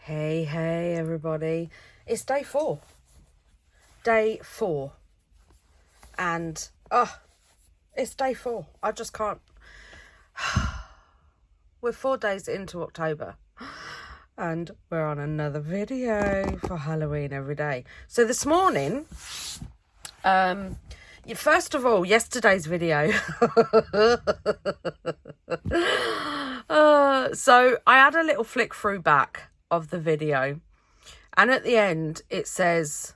Hey everybody, it's day 4. Day 4. And it's day 4. I just can't. We're 4 days into October and we're on another video for Halloween every day. So this morning, first of all, yesterday's video. So I had a little flick through back of the video, and at the end it says,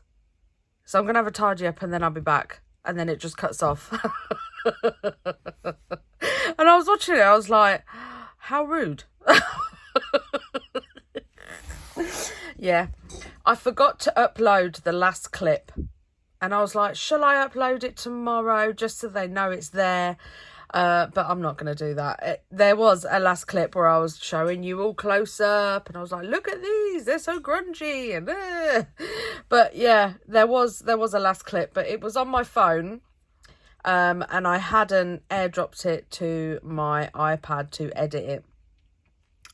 so I'm gonna have a tidy up and then I'll be back, and then it just cuts off. And I was watching it, I was like, how rude. Yeah, I forgot to upload the last clip, and I was like, shall I upload it tomorrow just so they know it's there? But I'm not going to do that. There was a last clip where I was showing you all close up, and I was like, look at these, they're so grungy. And but yeah, there was a last clip, but it was on my phone, and I hadn't airdropped it to my iPad to edit it.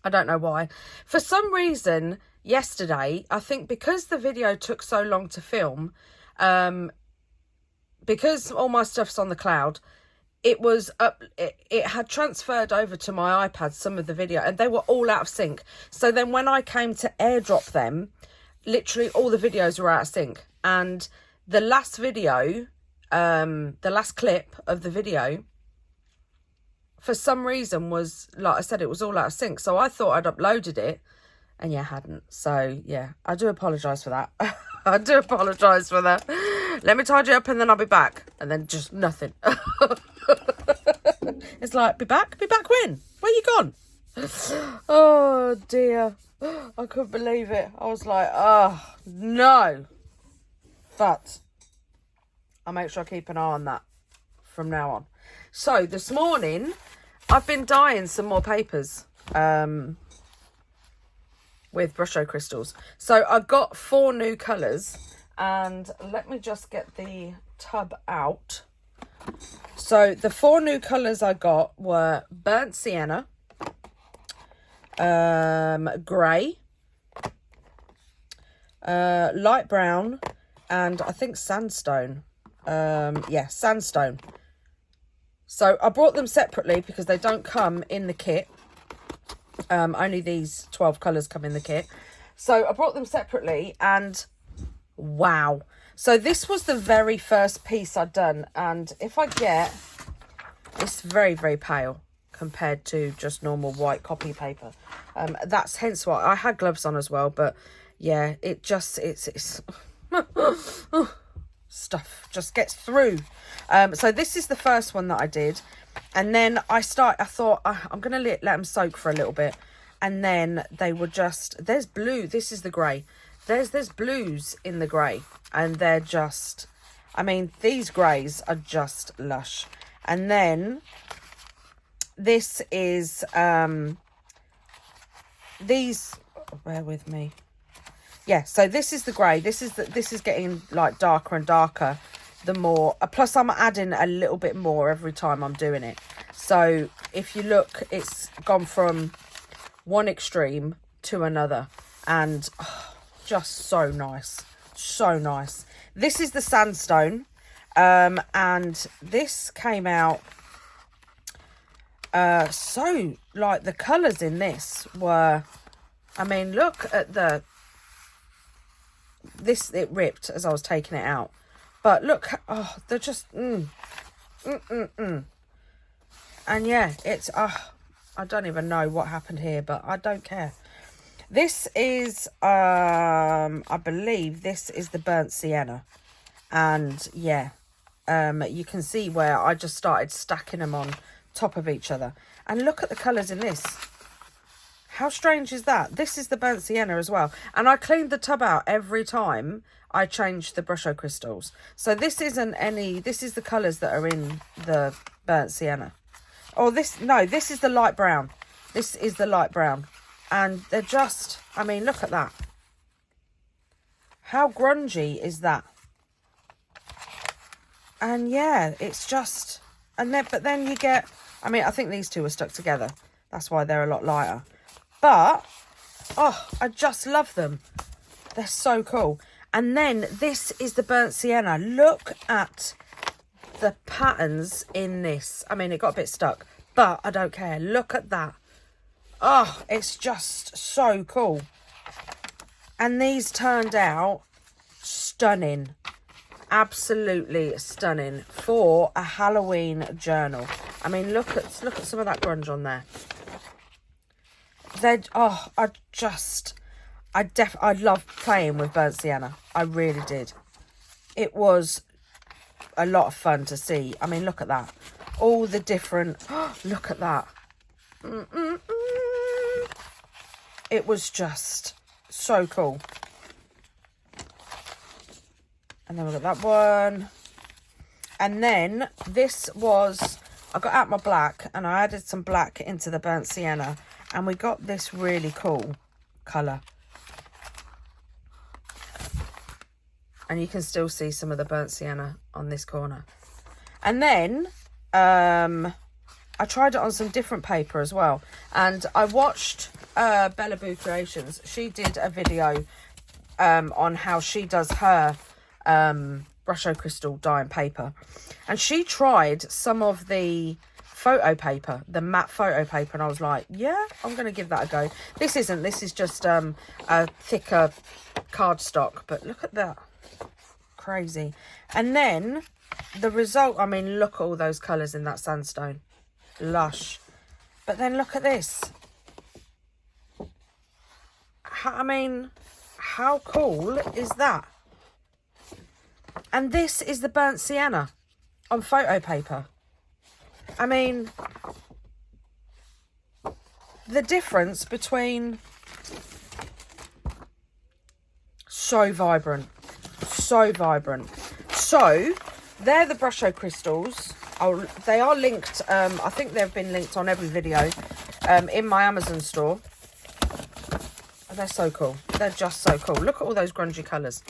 I don't know why. For some reason, yesterday, I think because the video took so long to film, because all my stuff's on the cloud, it was up, it had transferred over to my iPad, some of the video, and they were all out of sync. So then when I came to airdrop them, literally all the videos were out of sync. And the last video, the last clip of the video, for some reason was, like I said, it was all out of sync. So I thought I'd uploaded it, and yeah, I hadn't. So yeah, I do apologise for that. I do apologise for that. Let me tidy up and then I'll be back. And then just nothing. It's like, be back when? Where you gone? Oh dear. I couldn't believe it. I was like, oh no. But I'll make sure I keep an eye on that from now on. So this morning, I've been dyeing some more papers with brush crystals. So I got 4 new colours, and let me just get the tub out. So the 4 new colours I got were burnt sienna, grey, light brown, and I think sandstone. Yeah, sandstone. So I brought them separately because they don't come in the kit. Only these 12 colours come in the kit. So I brought them separately, and wow. So this was the very first piece I'd done, and if I get, it's very, very pale compared to just normal white copy paper. That's hence why I had gloves on as well, but yeah, it just, it's stuff just gets through. So this is the first one that I did, and then I thought I'm gonna let them soak for a little bit, and then they were just, there's blue, this is the grey, there's blues in the grey, and they're just, I mean, these greys are just lush. And then this is these, bear with me, yeah, so this is the grey, this is getting like darker and darker the more, plus I'm adding a little bit more every time I'm doing it. So if you look, it's gone from one extreme to another, and just so nice, so nice. This is the sandstone, and this came out so, like, the colours in this were, I mean, look at this, it ripped as I was taking it out, but look, oh, they're just and yeah, it's I don't even know what happened here, but I don't care. This is I believe this is the burnt sienna, and yeah, you can see where I just started stacking them on top of each other, and look at the colours in this. How strange is that? This is the burnt sienna as well, and I cleaned the tub out every time I changed the brush crystals. So this isn't any, this is the colours that are in the burnt sienna. Oh, this, no, this is the light brown. This is the light brown. And they're just, I mean, look at that. How grungy is that? And yeah, it's just, and then, but then you get, I mean, I think these two are stuck together. That's why they're a lot lighter. But Oh, I just love them. They're so cool. And then this is the burnt sienna. Look at the patterns in this. I mean, it got a bit stuck, but I don't care. Look at that. Oh, it's just so cool. And these turned out stunning. Absolutely stunning for a Halloween journal. I mean, look at some of that grunge on there. I loved playing with burnt sienna. I really did. It was a lot of fun to see. I mean, look at that. All the different, look at that. It was just so cool. And then we got that one. And then this was, I got out my black and I added some black into the burnt sienna. And we got this really cool colour. And you can still see some of the burnt sienna on this corner. And then I tried it on some different paper as well. And I watched Bella Boo Creations. She did a video on how she does her Brusho Crystal dye and paper. And she tried some of the photo paper, the matte photo paper, and I was like, yeah, I'm going to give that a go. This is just a thicker cardstock, but look at that. Crazy. And then the result, I mean, look at all those colours in that sandstone. Lush. But then look at this. How cool is that? And this is the burnt sienna on photo paper. I mean, the difference between, so vibrant, so vibrant. So they're the Brusho crystals. Oh, they are linked. I think they've been linked on every video in my Amazon store. They're so cool. They're just so cool. Look at all those grungy colours.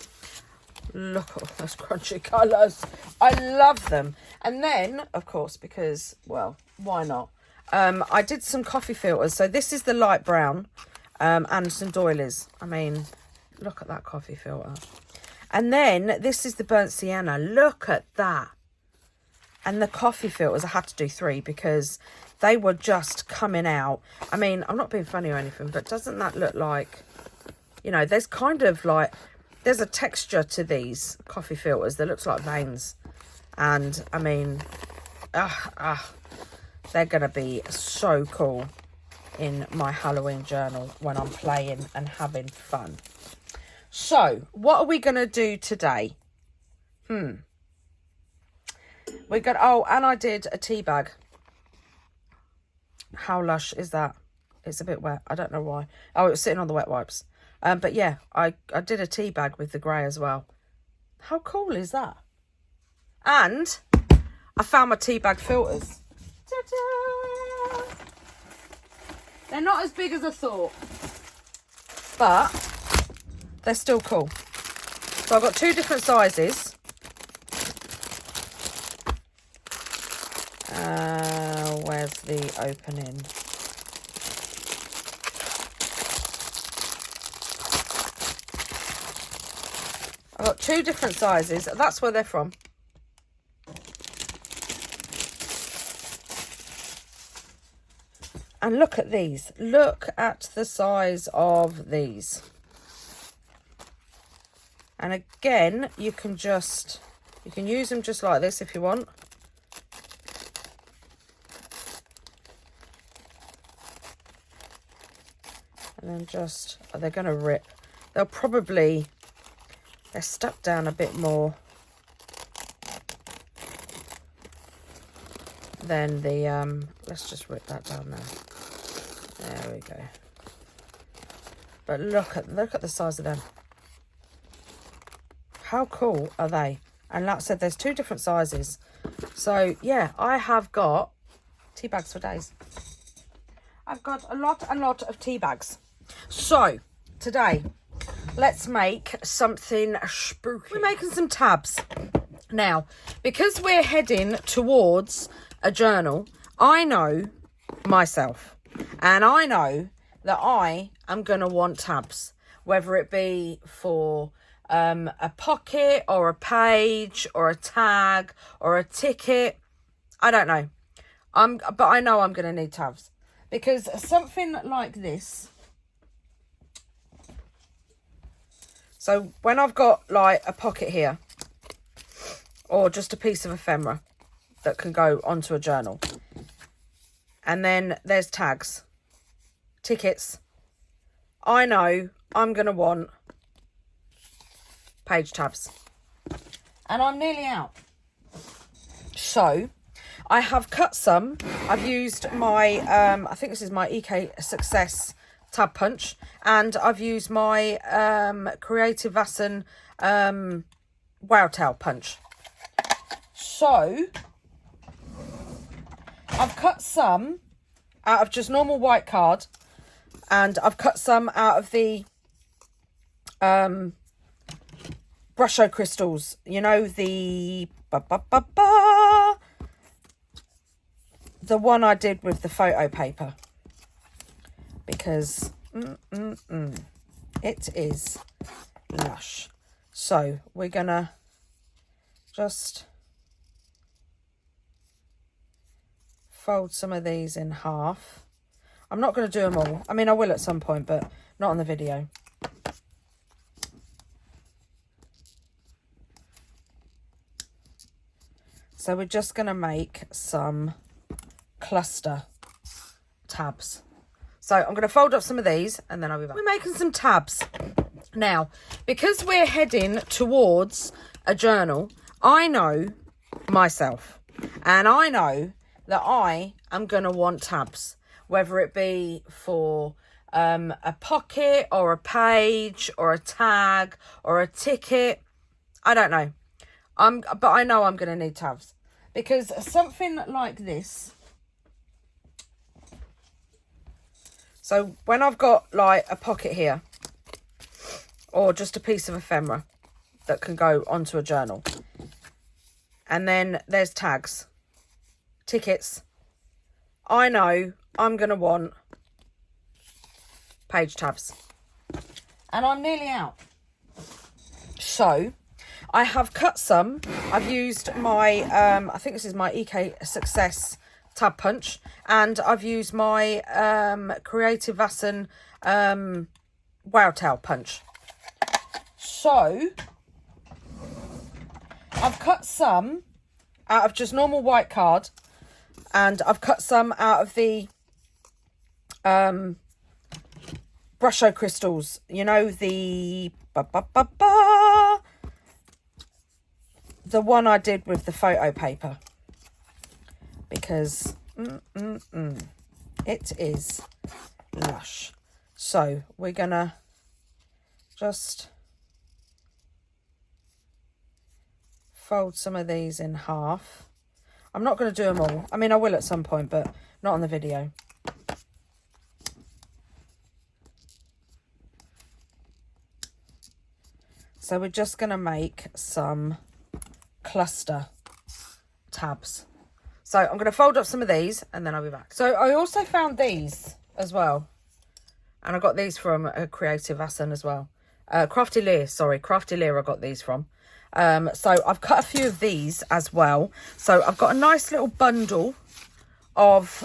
Look at all those grungy colours. I love them. And then, of course, because, well, why not? I did some coffee filters. So this is the light brown and some doilies. I mean, look at that coffee filter. And then this is the burnt sienna. Look at that. And the coffee filters, I had to do 3 because they were just coming out. I mean, I'm not being funny or anything, but doesn't that look like, you know, there's kind of like, there's a texture to these coffee filters that looks like veins. And, I mean, they're going to be so cool in my Halloween journal when I'm playing and having fun. So, what are we going to do today? We got, oh, and I did a tea bag. How lush is that? It's a bit wet. I don't know why. Oh, it was sitting on the wet wipes. But yeah, I did a tea bag with the grey as well. How cool is that? And I found my tea bag filters. Ta-da! They're not as big as I thought, but they're still cool. So I've got 2 different sizes. Where's the opening? I've got 2 different sizes. That's where they're from. And look at these. Look at the size of these. And again, you can use them just like this if you want. And then just, they're going to rip. They're stuck down a bit more than the, let's just rip that down now. There we go. But look at the size of them. How cool are they? And like I said, there's 2 different sizes. So yeah, I have got tea bags for days. I've got a lot of tea bags. So today, let's make something spooky. We're making some tabs. Now, because we're heading towards a journal, I know myself, and I know that I am going to want tabs, whether it be for a pocket or a page or a tag or a ticket. I don't know. But I know I'm going to need tabs, because something like this. So when I've got like a pocket here, or just a piece of ephemera that can go onto a journal, and then there's tags, tickets, I know I'm going to want page tabs. And I'm nearly out. So I have cut some. I've used my, I think this is my EK Success tab punch. And I've used my Creative Vasen Wow Tail punch. So I've cut some out of just normal white card, and I've cut some out of the Brusho crystals, you know, the one I did with the photo paper, because it is lush. So we're gonna just fold some of these in half. I'm not going to do them all. I mean, I will at some point, but not on the video. So we're just going to make some cluster tabs. So I'm going to fold up some of these and then I'll be back. We're making some tabs. Now, because we're heading towards a journal, I know myself, and I know that I am going to want tabs, whether it be for a pocket or a page or a tag or a ticket. I don't know. But I know I'm going to need tabs, because something like this. So when I've got like a pocket here, or just a piece of ephemera that can go onto a journal, and then there's tags, tickets, I know I'm going to want page tabs. And I'm nearly out. So I have cut some. I've used my, I think this is my EK Success tab punch. And I've used my Creative Vasen Wow Tail punch. So I've cut some out of just normal white card, and I've cut some out of the Brusho crystals, you know, the one I did with the photo paper, because it is lush. So we're gonna just fold some of these in half. I'm not going to do them all. I mean, I will at some point, but not on the video. So we're just going to make some cluster tabs. So I'm going to fold up some of these and then I'll be back. So I also found these as well. And I got these from a Creative Vasen as well. Crafty Lear I got these from. So I've cut a few of these as well. So I've got a nice little bundle of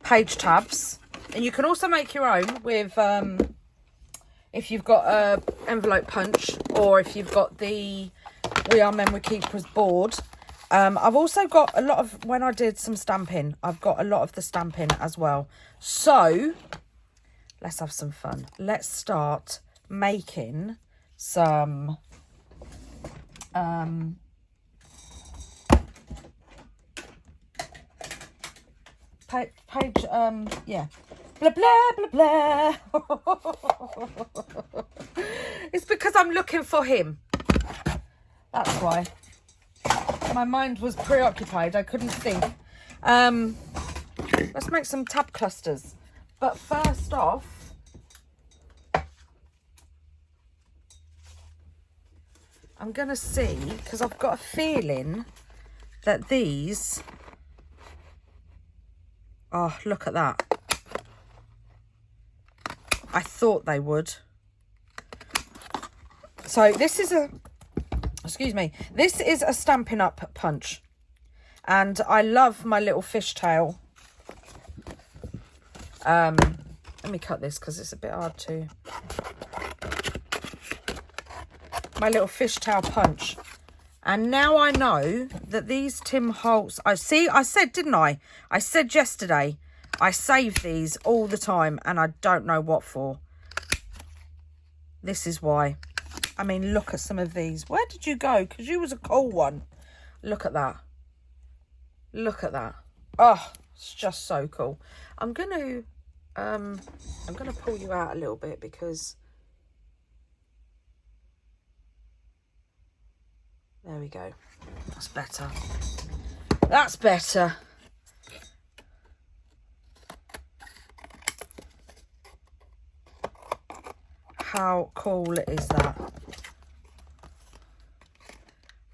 page tabs, and you can also make your own with if you've got a envelope punch, or if you've got the We Are Memory Keepers board. I've also got a lot of, when I did some stamping, I've got a lot of the stamping as well. So let's have some fun. Let's start making some yeah, blah blah blah blah. It's because I'm looking for him, that's why my mind was preoccupied. I couldn't think. Let's make some tab clusters, but first off, I'm going to see, because I've got a feeling that these, oh, look at that. I thought they would. So this is a, excuse me, this is a Stampin' Up punch. And I love my little fishtail. Let me cut this because it's a bit hard to. My little fishtail punch. And now I know that these Tim Holtz, I said, didn't I? I said yesterday, I save these all the time and I don't know what for. This is why. I mean, look at some of these. Where did you go? Because you was a cool one. Look at that. Look at that. Oh, it's just so cool. I'm gonna pull you out a little bit because there we go. That's better. That's better. How cool is that?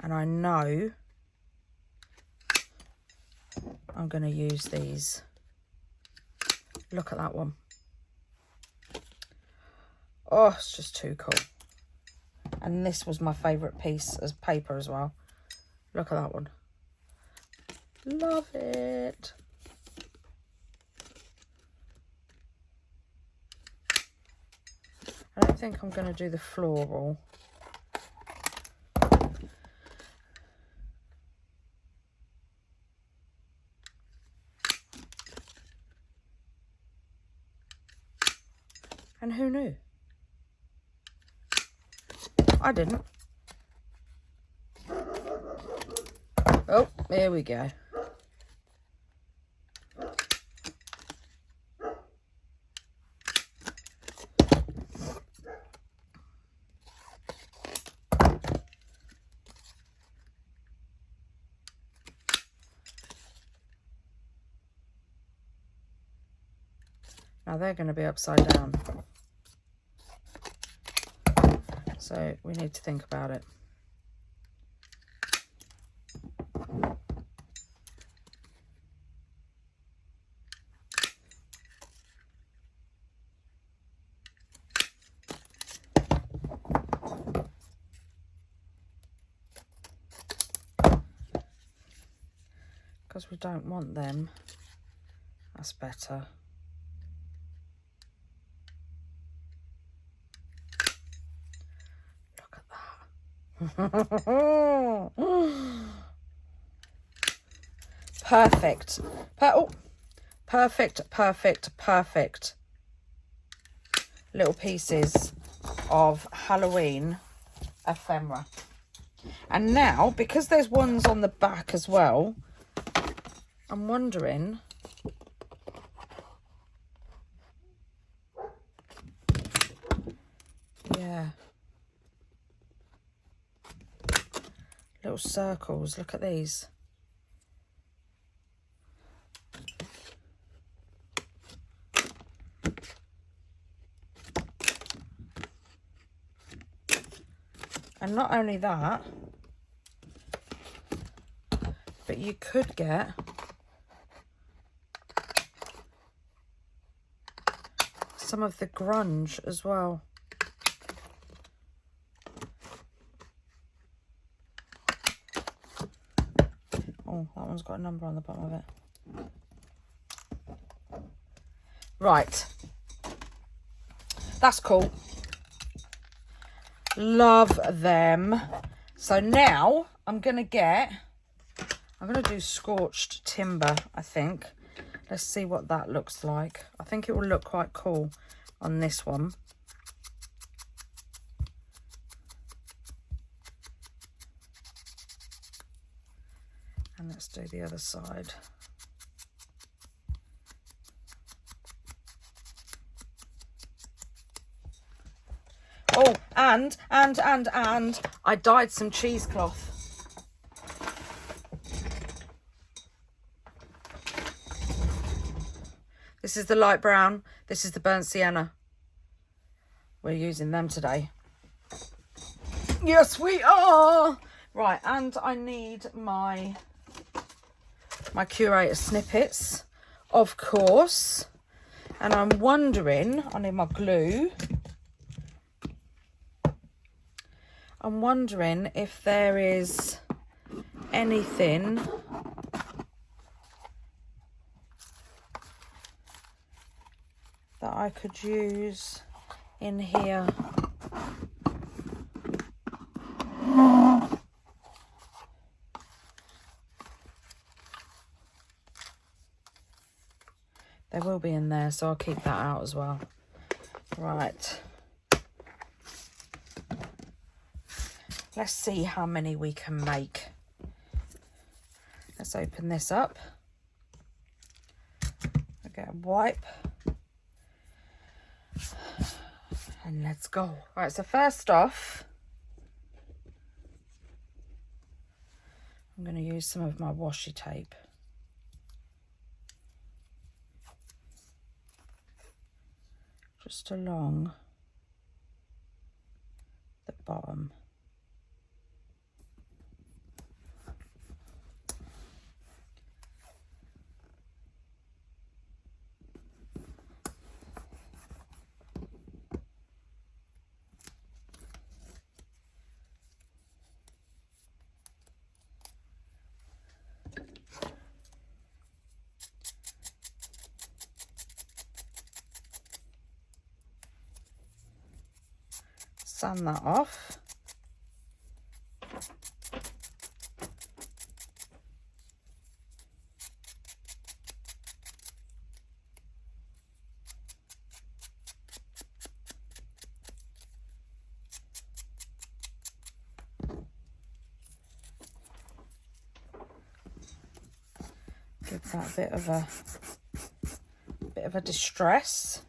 And I know I'm going to use these. Look at that one. Oh, it's just too cool. And this was my favourite piece as paper as well. Look at that one. Love it. I don't think I'm going to do the floral. And who knew? I didn't. Oh, here we go. Now they're going to be upside down. So we need to think about it. Because we don't want them. That's better. Perfect. Perfect. Little pieces of Halloween ephemera. And now, because there's ones on the back as well, I'm wondering... Yeah. Little circles, look at these. And not only that, but you could get some of the grunge as well. Oh, that one's got a number on the bottom of it. Right. That's cool. Love them. So now I'm going to do scorched timber, I think. Let's see what that looks like. I think it will look quite cool on this one. And let's do the other side. Oh, and I dyed some cheesecloth. This is the light brown. This is the burnt sienna. We're using them today. Yes, we are. Right, and I need my curator snippets, of course. And I'm wondering, I need my glue. I'm wondering if there is anything that I could use in here. There will be in there, so I'll keep that out as well. Right. Let's see how many we can make. Let's open this up. I'll get a wipe. And let's go. Right, so first off, I'm going to use some of my washi tape. Just along the bottom. Sand that off. Give that a bit of a distress.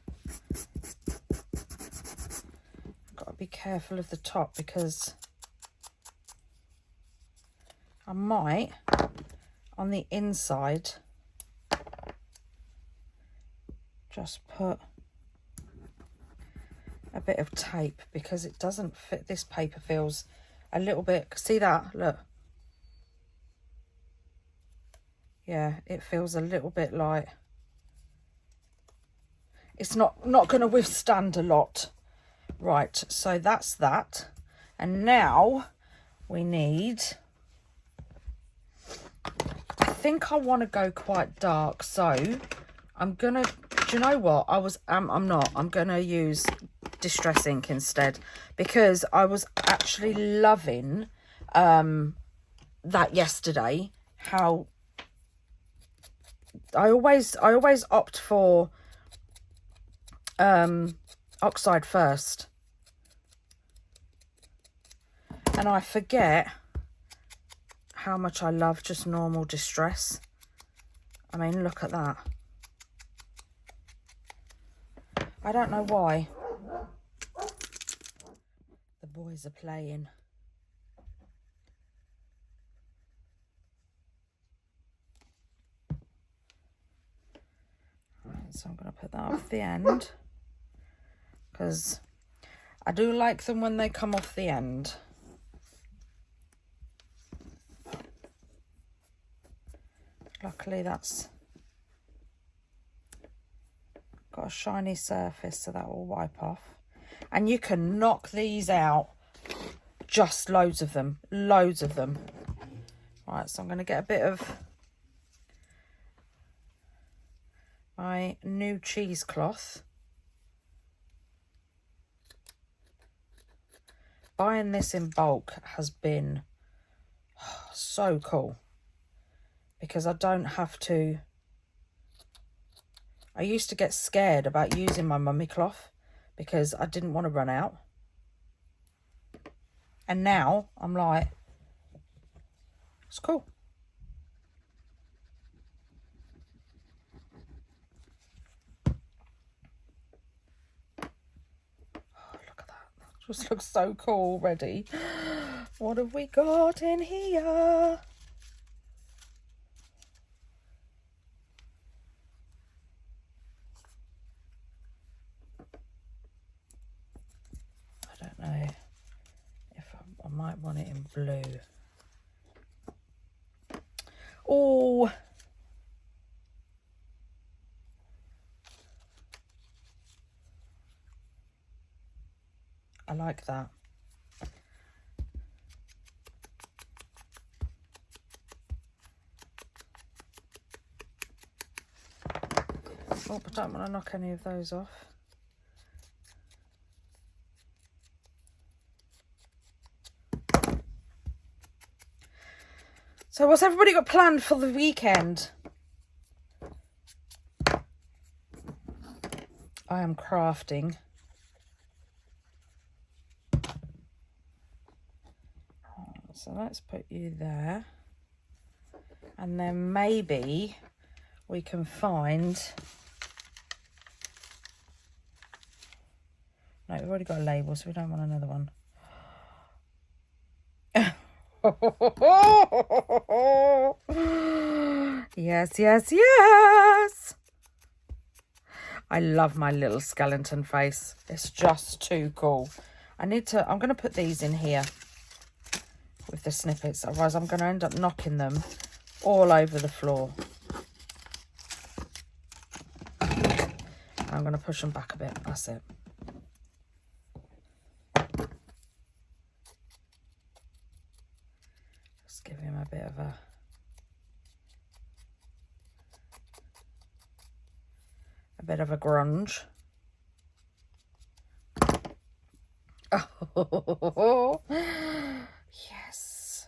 Be careful of the top because I might on the inside just put a bit of tape because it doesn't fit. This paper feels a little bit, see that, look, yeah, it feels a little bit like it's not going to withstand a lot. Right, so that's that. And now we need, I think I want to go quite dark. So I'm going to, do you know what? I'm not. I'm going to use Distress ink instead because I was actually loving that yesterday. How I always opt for oxide first, and I forget how much I love just normal distress. I mean, look at that. I don't know why. The boys are playing. Right, so I'm going to put that off the end, because I do like them when they come off the end. Luckily that's got a shiny surface, so that will wipe off. And you can knock these out, just loads of them, loads of them. Right, so I'm going to get a bit of my new cheesecloth. Buying this in bulk has been so cool because I don't have to. I used to get scared about using my mummy cloth because I didn't want to run out. And now I'm like, it's cool. Just looks so cool already. What have we got in here? I don't know if I might want it in blue. Oh, I like that. Oh, I don't want to knock any of those off. So what's everybody got planned for the weekend? I am crafting. So let's put you there. And then maybe we can find... No, we've already got a label, so we don't want another one. Yes, yes, yes. I love my little skeleton face. It's just too cool. I'm going to put these in here with the snippets. Otherwise, I'm going to end up knocking them all over the floor. I'm going to push them back a bit. That's it. Just give him a bit of a grunge. Oh, yes.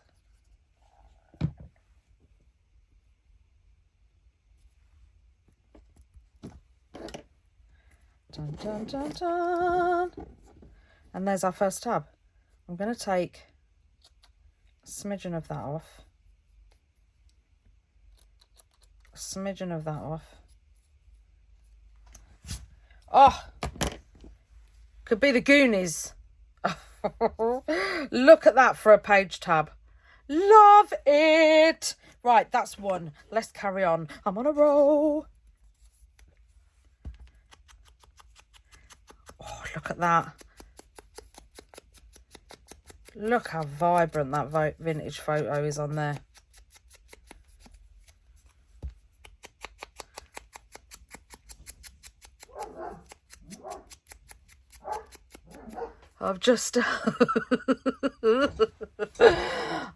Dun, dun, dun, dun. And there's our first tab. I'm going to take a smidgen of that off. A smidgen of that off. Oh, could be the Goonies. Look at that for a page tab. Love it. Right, that's one. Let's carry on. I'm on a roll. Oh, look at that. Look how vibrant that vintage photo is on there. I've just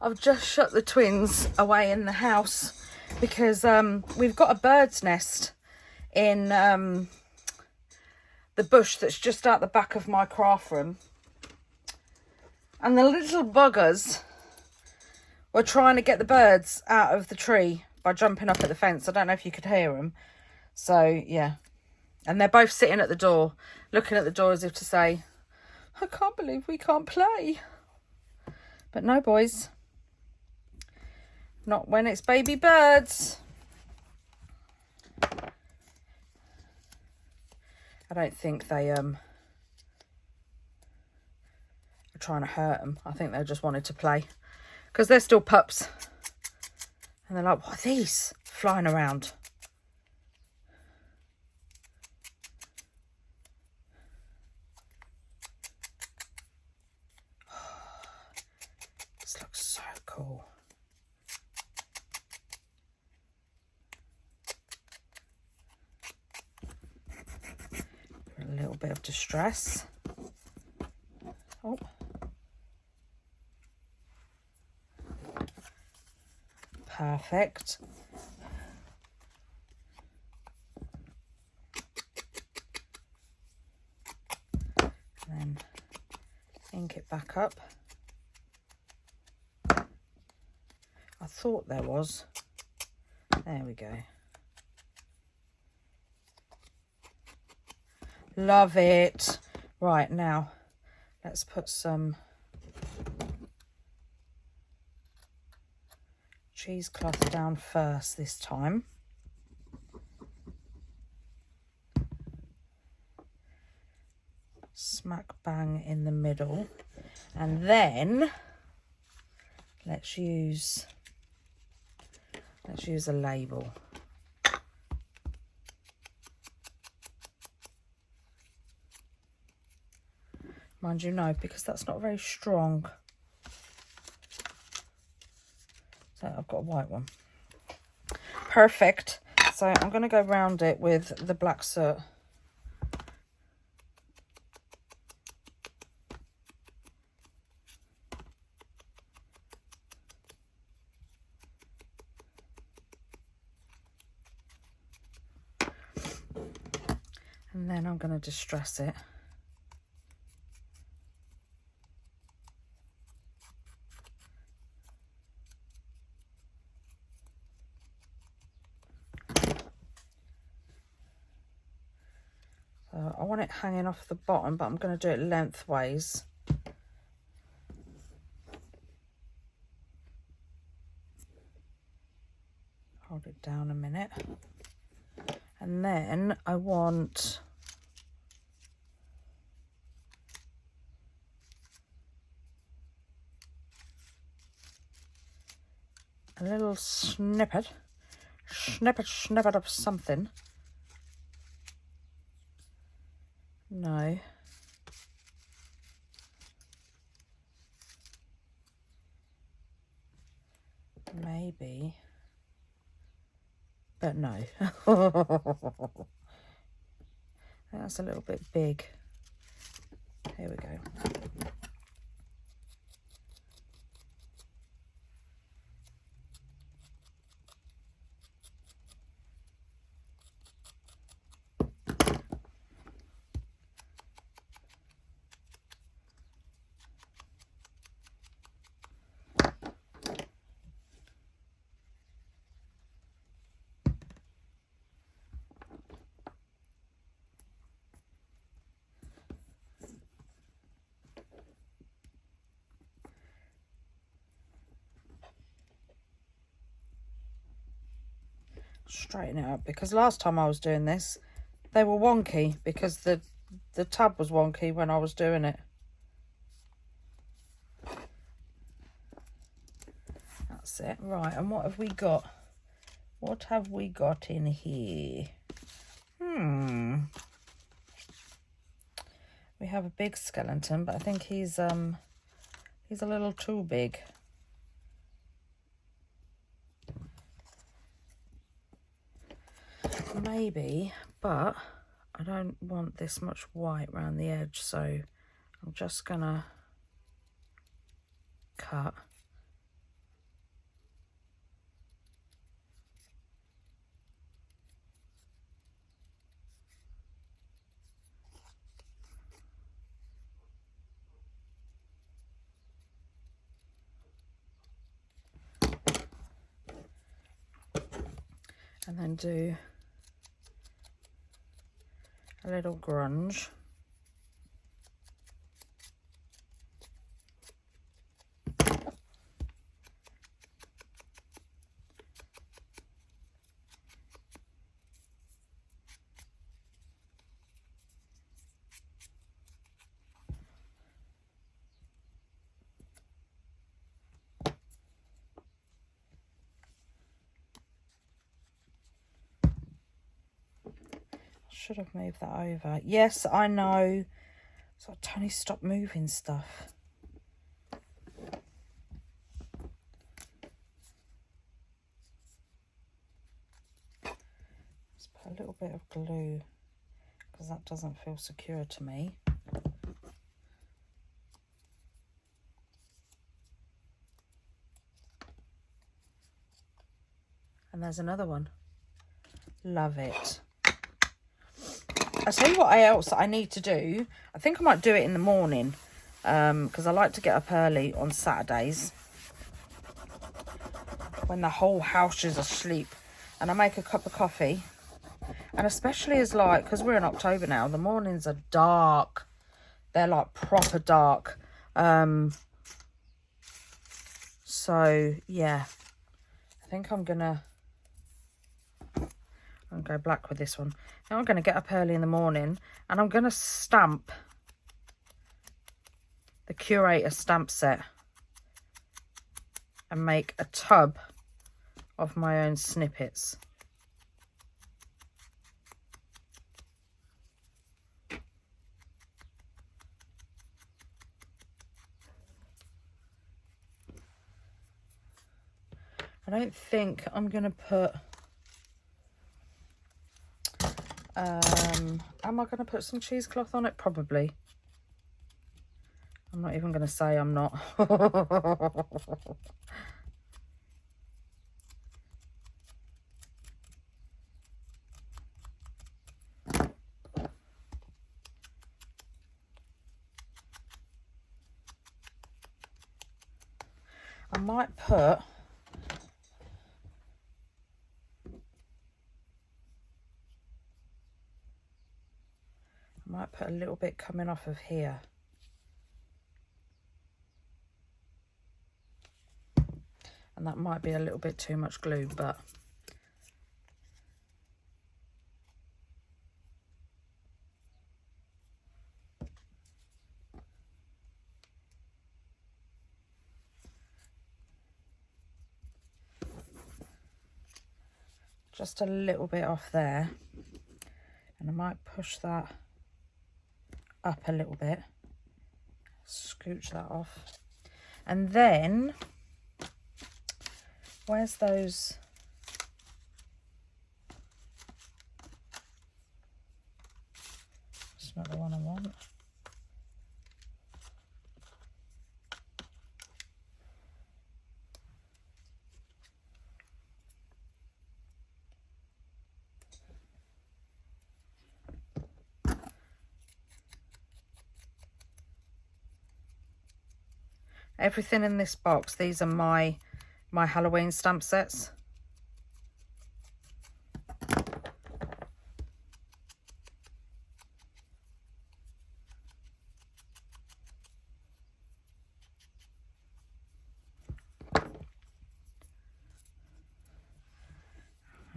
I've just shut the twins away in the house because we've got a bird's nest in the bush that's just out the back of my craft room, and the little buggers were trying to get the birds out of the tree by jumping up at the fence. I don't know if you could hear them. So yeah, and they're both sitting at the door, looking at the door as if to say, I can't believe we can't play. But no, boys. Not when it's baby birds. I don't think they are trying to hurt them. I think they just wanted to play. Because they're still pups. And they're like, what are these flying around? Cool. A little bit of distress. Oh. Perfect. And then ink it back up. I thought there was. There we go. Love it. Right, now let's put some cheesecloth down first this time. Smack bang in the middle. And then let's use a label. Mind you, no, because that's not very strong. So I've got a white one. Perfect. So I'm going to go round it with the black soot. And then I'm going to distress it. So I want it hanging off the bottom, but I'm going to do it lengthways. Hold it down a minute. And then I want a little snippet of something. No. Maybe. But no. That's a little bit big. Here we go. Straighten it up, because last time I was doing this they were wonky because the tub was wonky when I was doing it. That's it. Right, and what have we got? What have we got in here? We have a big skeleton, but I think he's a little too big. Maybe, but I don't want this much white around the edge, so I'm just gonna cut. And then do a little grunge. Should have moved that over. Yes, I know. So Toni, stop moving stuff. Let's put a little bit of glue because that doesn't feel secure to me. And there's another one. Love it. I'll tell you what else I need to do. I think I might do it in the morning because I like to get up early on Saturdays when the whole house is asleep, and I make a cup of coffee. And especially as like, because we're in October now, the mornings are dark. They're like proper dark. So yeah, I think I'm gonna go black with this one. Now I'm going to get up early in the morning and I'm going to stamp the Curator stamp set and make a tub of my own snippets. I don't think I'm going to put... am I going to put some cheesecloth on it? Probably. I'm not even going to say I'm not. I might put a little bit coming off of here. And that might be a little bit too much glue, but just a little bit off there. And I might push that up a little bit, scooch that off. And then, where's those? It's not the one I want. Everything in this box, these are my Halloween stamp sets.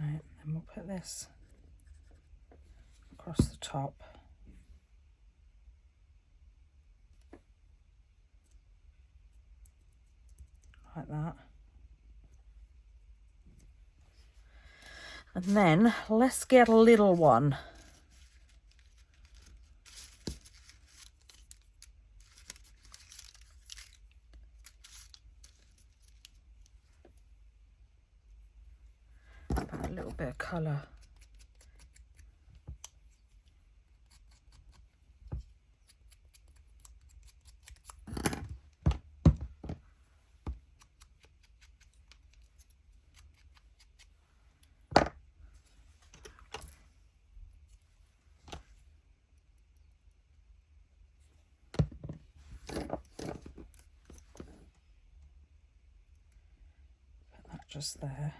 Right, then we'll put this across the top. Like that. And then let's get a little one. About a little bit of colour. Just there.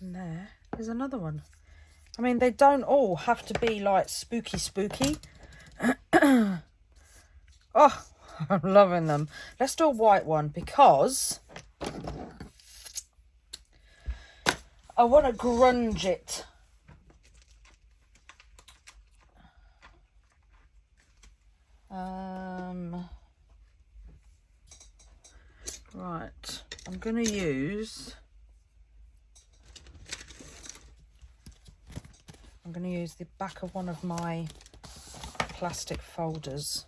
And there is another one. I mean, they don't all have to be like spooky. Oh, I'm loving them. Let's do a white one because I want to grunge it. Right, I'm going to use the back of one of my plastic folders.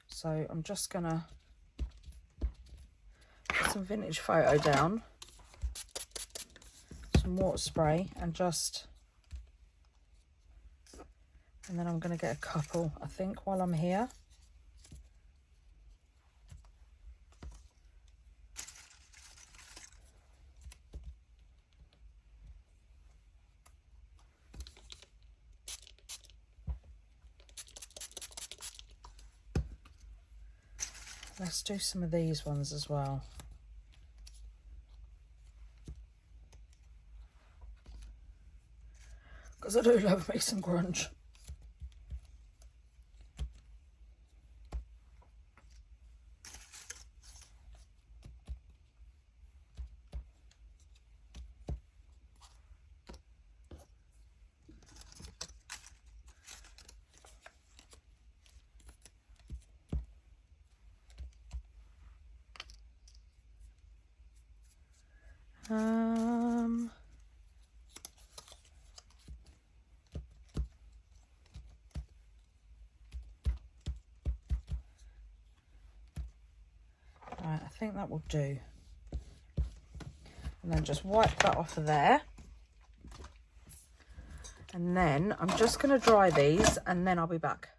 So I'm just going to put some vintage photo down, some water spray, and then I'm going to get a couple, I think, while I'm here. Let's do some of these ones as well. Because I do love me some grunge. Right, I think that will do. And then just wipe that off of there. And then I'm just going to dry these and then I'll be back.